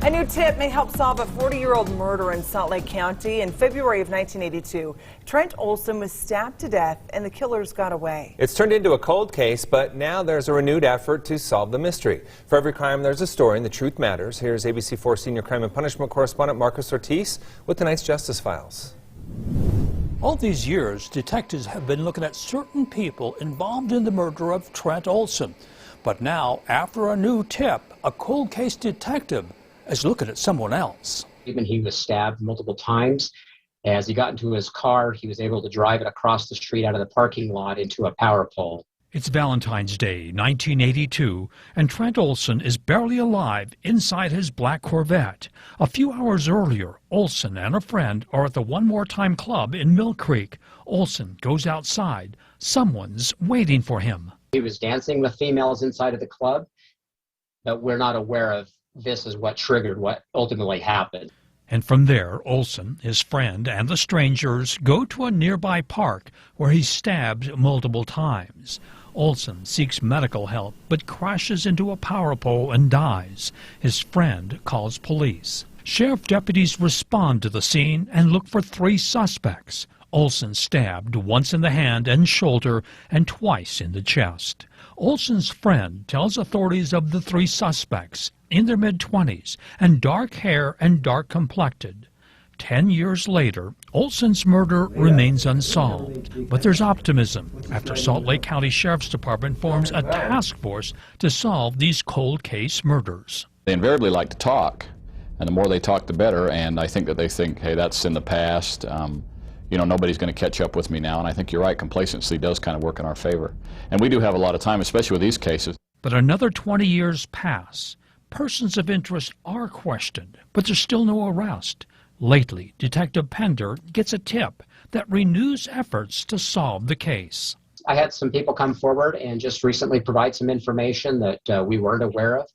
A new tip may help solve a 40-year-old murder in Salt Lake County. In February of 1982, Trent Olson was stabbed to death and the killers got away. It's turned into a cold case, but now there's a renewed effort to solve the mystery. For every crime, there's a story, and the truth matters. Here's ABC4 senior crime and punishment correspondent Marcos Ortiz with tonight's Justice Files. All these years, detectives have been looking at certain people involved in the murder of Trent Olson. But now, after a new tip, a cold case detective is looking at someone else. Even he was stabbed multiple times. As he got into his car, he was able to drive it across the street out of the parking lot into a power pole. It's Valentine's Day, 1982, and Trent Olson is barely alive inside his black Corvette. A few hours earlier, Olson and a friend are at the One More Time Club in Mill Creek. Olson goes outside. Someone's waiting for him. He was dancing with females inside of the club, but we're not aware of this is what triggered what ultimately happened. And from there, Olson, his friend, and the strangers go to a nearby park where he's stabbed multiple times. Olson seeks medical help but crashes into a power pole and dies. His friend calls police. Sheriff deputies respond to the scene and look for 3 suspects. Olson stabbed once in the hand and shoulder and twice in the chest. Olson's friend tells authorities of the 3 suspects in their mid-20s and dark hair and dark complected. 10 years later, Olson's murder remains unsolved, but there's optimism after Salt Lake County Sheriff's Department forms a task force to solve these cold case murders. They invariably like to talk, and the more they talk, the better, and I think that they think, hey, that's in the past. Nobody's going to catch up with me now, and I think you're right, complacency does kind of work in our favor. And we do have a lot of time, especially with these cases. But another 20 years pass. Persons of interest are questioned, but there's still no arrest. Lately, Detective Pender gets a tip that renews efforts to solve the case. I had some people come forward and just recently provide some information that we weren't aware of.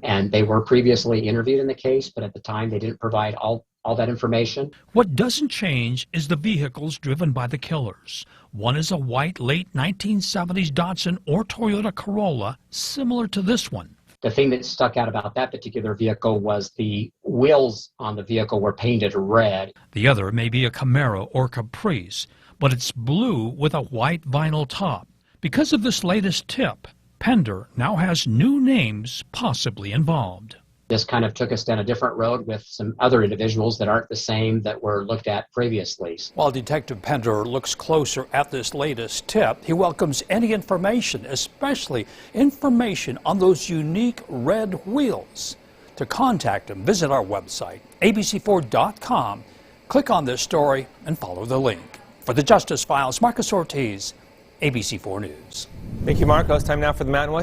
And they were previously interviewed in the case, but at the time they didn't provide all that information. What doesn't change is the vehicles driven by the killers. One is a white late 1970s Datsun or Toyota Corolla, similar to this one. The thing that stuck out about that particular vehicle was the wheels on the vehicle were painted red. The other may be a Camaro or Caprice, but it's blue with a white vinyl top. Because of this latest tip, Pender now has new names possibly involved. This kind of took us down a different road with some other individuals that aren't the same that were looked at previously. While Detective Pender looks closer at this latest tip, he welcomes any information, especially information on those unique red wheels. To contact him, visit our website, abc4.com, click on this story, and follow the link. For the Justice Files, Marcos Ortiz, ABC4 News. Thank you, Marcos. Time now for the Mountain West.